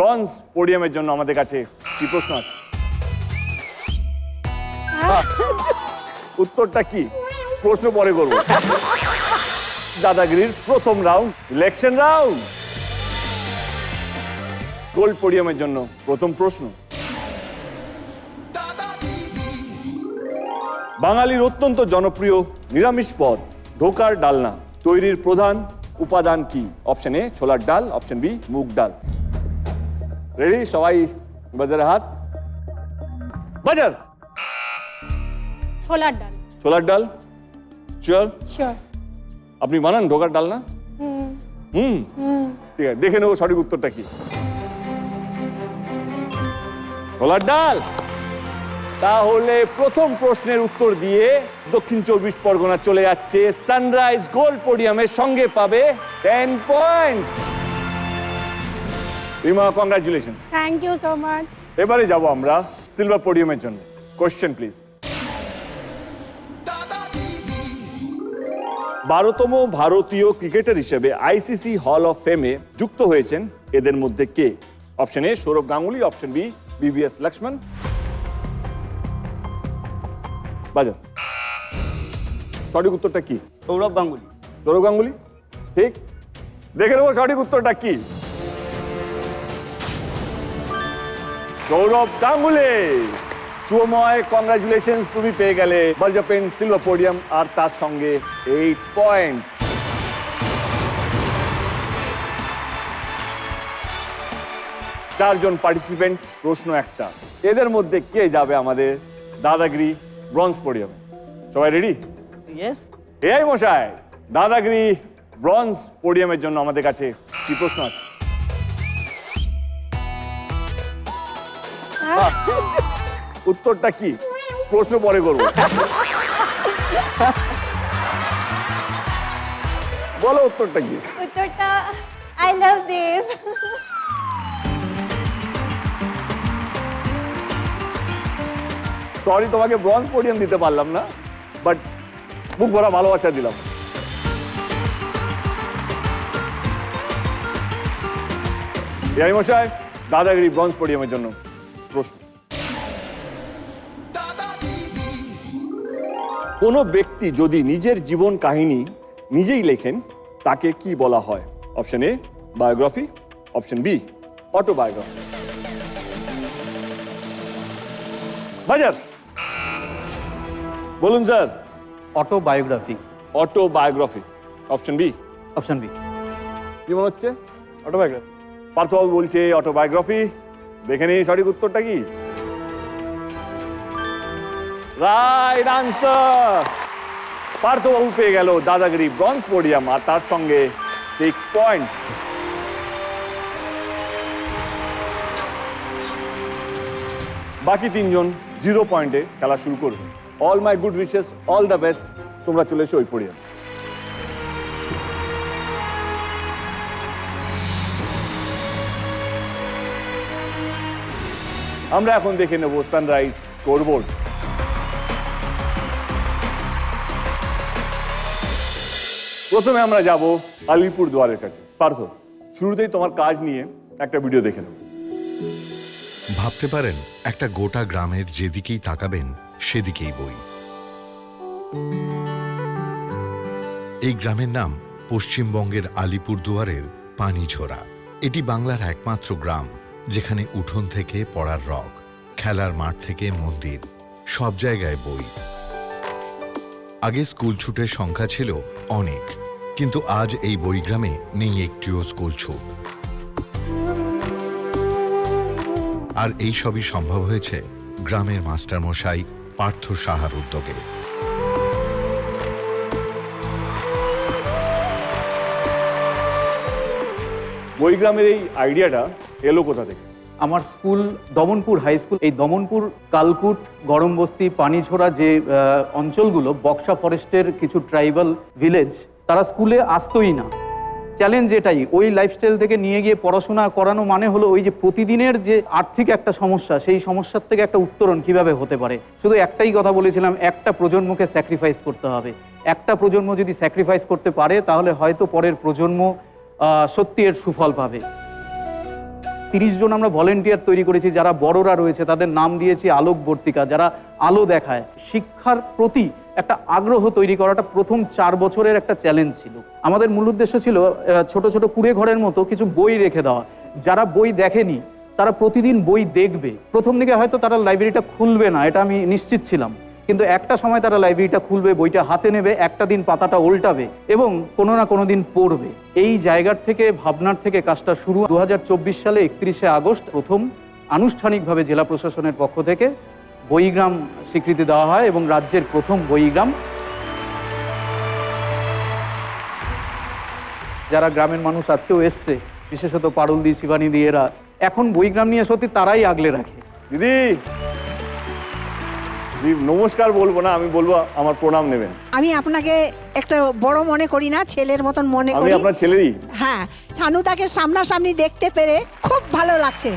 Bronze পোডিয়ামের জন্য আমাদের কাছে কি প্রশ্ন আছে? উত্তরটা কি? প্রশ্ন পরে করব। দাদাগিরির প্রথম রাউন্ড, সিলেকশন রাউন্ড। গোল্ড পোডিয়ামের জন্য প্রথম প্রশ্ন। বাঙালির অত্যন্ত জনপ্রিয় নিরামিষ পদ ঢোকার ডালনা তৈরির প্রধান উপাদান কি? অপশন এ ছোলার ডাল, অপশন বি মুগ ডাল। রেডি সবাই? বাজারে হাত। বাজার। ছোলার ডাল। ছোলার ডাল শিওর? শিওর। আপনি বানান ঢোকার ডাল না? হুম, ঠিক আছে, দেখে নেবো সঠিক উত্তরটা কি। ছোলার ডাল। তাহলে প্রথম প্রশ্নের উত্তর দিয়ে দক্ষিণ 24 পরগনা চলে যাচ্ছে সানরাইজ গোল্ড পোডিয়ামের সঙ্গে পাবে 10 points. Rima, congratulations. Thank you so much. এবারে যাব আমরা সিলভার পোডিয়ামের জন্য। Question please. 12তম ভারতীয় ক্রিকেটার হিসেবে আইসিসি হল অফ ফেমে যুক্ত হয়েছেন এদের মধ্যে কে? Option A Sourav Ganguly, option B VVS Laxman. বাজার। সঠিক উত্তরটা কি? সৌরভ গাঙ্গুলি। সৌরভ গাঙ্গুলি ঠিক। দেখে নেবো সঠিক উত্তরটা কি। সৌরভ গাঙ্গুলি। শুভময়, কংগ্রাচুলেশনস, তুমি পেয়ে গেলে বারজাপেন সিলভার পোডিয়াম আর তার সঙ্গে 8 পয়েন্টস। চারজন পার্টিসিপেন্ট, প্রশ্ন একটা। এদের মধ্যে কে যাবে আমাদের দাদাগিরি ব্রঞ্জ পোডিয়ামে? সবাই রেডি? ইয়েস। এই মশাই, দাদাগিরি ব্রঞ্জ পোডিয়ামের জন্য আমাদের কাছে কি প্রশ্ন আছে? উত্তরটা কি? প্রশ্ন পরে করব। বলো উত্তরটা কি? উত্তরটা আই লাভ দেব। সরি, তোমাকে ব্রঞ্জ পোডিয়াম দিতে পারলাম না, বাট বুক ভরা ভালোবাসা দিলাম। এই মশাই, দাদাগিরি ব্রঞ্জ পোডিয়ামের জন্য প্রশ্ন। কোনো ব্যক্তি যদি নিজের জীবন কাহিনী নিজেই লেখেন তাকে কি বলা হয়? Option A biography, option B autobiography. বাজার। বলুন sir. Autobiography. Autobiography, option B. Option B. কি মনে হচ্ছে? অটোবায়োগ্রাফি। পার্থবাবু বলছে অটোবায়োগ্রাফি। দেখে নিই সঠিক উত্তরটা কি। Right answer. পার্থবাবু পেয়ে গেল দাদাগিরি ব্রঞ্জ পোডিয়াম আর তার সঙ্গে 6 পয়েন্টস। বাকি তিনজন 0 পয়েন্টে খেলা শুরু করবে। All my good wishes, all the best. তোমরা চলে এসো ওই পোডিয়াম। আমরা এখন দেখে নেব সানরাইজ স্কোরবোর্ড। প্রথমে আমরা যাব আলিপুরদুয়ারের কাছে। পার্থ, শুরুতেই তোমার কাজ নিয়ে একটা ভিডিও দেখে নেব। ভাবতে পারেন একটা গোটা গ্রামের যেদিকেই তাকাবেন সেদিকেই বই। এই গ্রামের নাম পশ্চিমবঙ্গের আলিপুরদুয়ারের পানিঝোরা। এটি বাংলার একমাত্র গ্রাম যেখানে উঠোন থেকে পড়ার রক, খেলার মাঠ থেকে মন্দির, সব জায়গায় বই। আগে স্কুল ছুটের সংখ্যা ছিল অনেক, কিন্তু আজ এই বইগ্রামে নেই একটিও স্কুল ছুট। আর এই সবই সম্ভব হয়েছে গ্রামের মাস্টারমশাই পার্থ সাহার উদ্যোগে। বইগ্রামের এই আইডিয়াটা এলো কোথা থেকে? আমার স্কুল দমনপুর হাই স্কুল। এই দমনপুর, কালকুট, গরমবস্তি, পানিঝোরা যে অঞ্চলগুলো বক্সা ফরেস্টের কিছু ট্রাইবাল ভিলেজ, তারা স্কুলে আসতোই না। চ্যালেঞ্জ এটাই, ওই লাইফস্টাইল থেকে নিয়ে গিয়ে পড়াশোনা করানো মানে হলো ওই যে প্রতিদিনের যে আর্থিক একটা সমস্যা, সেই সমস্যার থেকে একটা উত্তরণ কিভাবে হতে পারে। শুধু একটাই কথা বলেছিলাম, একটা প্রজন্মকে স্যাক্রিফাইস করতে হবে। একটা প্রজন্ম যদি স্যাক্রিফাইস করতে পারে তাহলে হয়তো পরের প্রজন্ম সত্যি এর সুফল পাবে। 30 জন আমরা ভলেন্টিয়ার তৈরি করেছি, যারা বড়রা রয়েছে তাদের নাম দিয়েছি আলোকবর্তিকা, যারা আলো দেখায়। শিক্ষার প্রতি একটা আগ্রহ তৈরি করাটা প্রথম 4 বছরের একটা চ্যালেঞ্জ ছিল। আমাদের মূল উদ্দেশ্য ছিল ছোট ছোট কুঁড়ে ঘরের মতো কিছু বই রেখে দেওয়া। যারা বই দেখেনি তারা প্রতিদিন বই দেখবে। প্রথম দিকে হয়তো তারা লাইব্রেরিটা খুলবে না, এটা আমি নিশ্চিত ছিলাম, কিন্তু একটা সময় তারা লাইব্রেরিটা খুলবে, বইটা হাতে নেবে, একটা দিন পাতাটা উল্টাবে এবং কোনো না কোনো দিন পড়বে। এই জায়গার থেকে, ভাবনার থেকে কাজটা শুরু। 2024 সালে 31শে আগস্ট প্রথম আনুষ্ঠানিকভাবে জেলা প্রশাসনের পক্ষ থেকে বইগ্রাম স্বীকৃতি দেওয়া হয় এবং রাজ্যের প্রথম বইগ্রাম। যারা গ্রামের মানুষ আজকেও এসছে, বিশেষত পারুলদি, শিবানীদি, এরা এখন বইগ্রাম নিয়ে সত্যি তারাই আগলে রাখে। দিদি নমস্কার বলবো না, আমি বলবো আমার প্রণাম নেবেন। আমি আপনাকে একটা বড় মনে করি না, ছেলের মতন মনে আমি করি। আপনার ছেলেরই। হ্যাঁ, সানুদাকে সামনাসামনি দেখতে পেরে খুব ভালো লাগছে।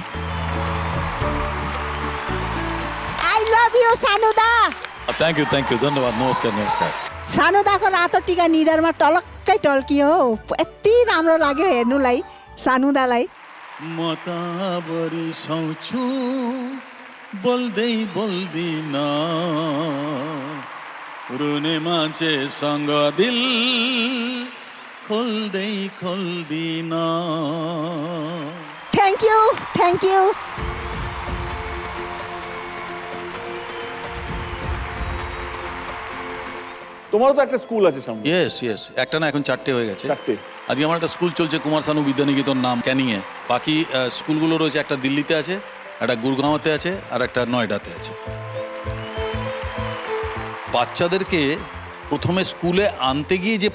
আই লাভ ইউ সানুদা। থ্যাংক ইউ ধন্যবাদ। নমস্कार नमस्कार। सानुदाको रातो टिका निधारमा टलक्कै टल्कियो। यति राम्रो लाग्यो हेर्नुलाई सानुदालाई। म त बरिसाउँछु बोल्दै बोल्दिन, रुने मान्छेसँग दिल खोल्दै खोल्दिन। Thank you, thank you. তোমারও তো একটা স্কুল আছে সামনে। ইয়েস একটা না, এখন 4টে হয়ে গেছে। 4টে। আজকে আমার একটা স্কুল চলছে কুমার শানু বিদ্যানিকেতন নাম, ক্যানিংয়ে। বাকি স্কুলগুলো রয়েছে, একটা দিল্লিতে আছে, একটা গুরগাঁওতে আছে, আর একটা নয়ডাতে আছে। বাচ্চাদেরকে প্রথমে স্কুলে আনতে গিয়ে যে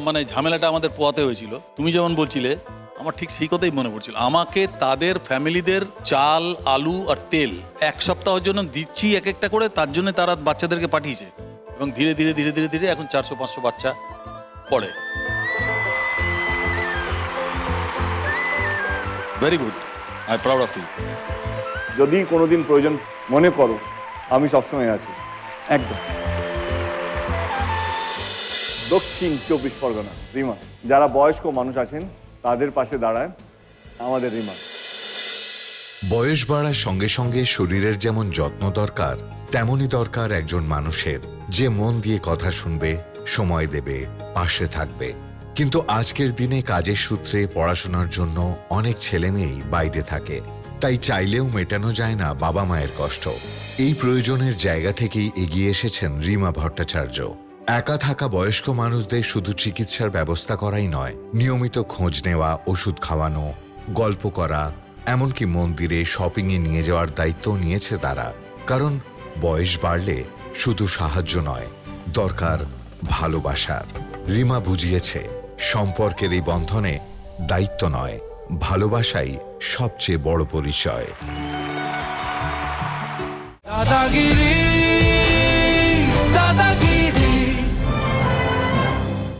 মানে ঝামেলাটা আমাদের পোয়াতে হয়েছিল, তুমি যেমন বলছিলে, আমার ঠিক সেই কথাই মনে পড়ছিল। আমাকে তাদের ফ্যামিলিদের চাল, আলু আর তেল 1 সপ্তাহের জন্য দিচ্ছি এক একটা করে, তার জন্য তারা বাচ্চাদেরকে পাঠিয়েছে এবং ধীরে ধীরে ধীরে ধীরে ধীরে এখন 400-500 বাচ্চা পড়ে। Very good, I proud of you. যদি কোনোদিন প্রয়োজন মনে করো, আমি সবসময় আছি। একদম। দক্ষিণ 24 পরগনা, রিমা। যারা বয়স্ক মানুষ আছেন তাদের পাশে দাঁড়ায় আমাদের রিমা। বয়স বাড়ার সঙ্গে সঙ্গে শরীরের যেমন যত্ন দরকার, তেমনই দরকার একজন মানুষের যে মন দিয়ে কথা শুনবে, সময় দেবে, পাশে থাকবে। কিন্তু আজকের দিনে কাজের সূত্রে পড়াশোনার জন্য অনেক ছেলে মেয়েই বাইরে থাকে, তাই চাইলেও মেটানো যায় না বাবা মায়ের কষ্ট। এই প্রয়োজনের জায়গা থেকেই এগিয়ে এসেছেন রিমা ভট্টাচার্য। একা থাকা বয়স্ক মানুষদের শুধু চিকিৎসার ব্যবস্থা করাই নয়, নিয়মিত খোঁজ নেওয়া, ওষুধ খাওয়ানো, গল্প করা, এমনকি মন্দিরে শপিংয়ে নিয়ে যাওয়ার দায়িত্ব নিয়েছে তারা। কারণ বয়স বাড়লে শুধু সাহায্য নয়, দরকার ভালোবাসার। রিমা বুঝিয়েছে সম্পর্কের এই বন্ধনে দায়িত্ব নয়, ভালোবাসাই সবচেয়ে বড় পরিচয়। দাদাগিরি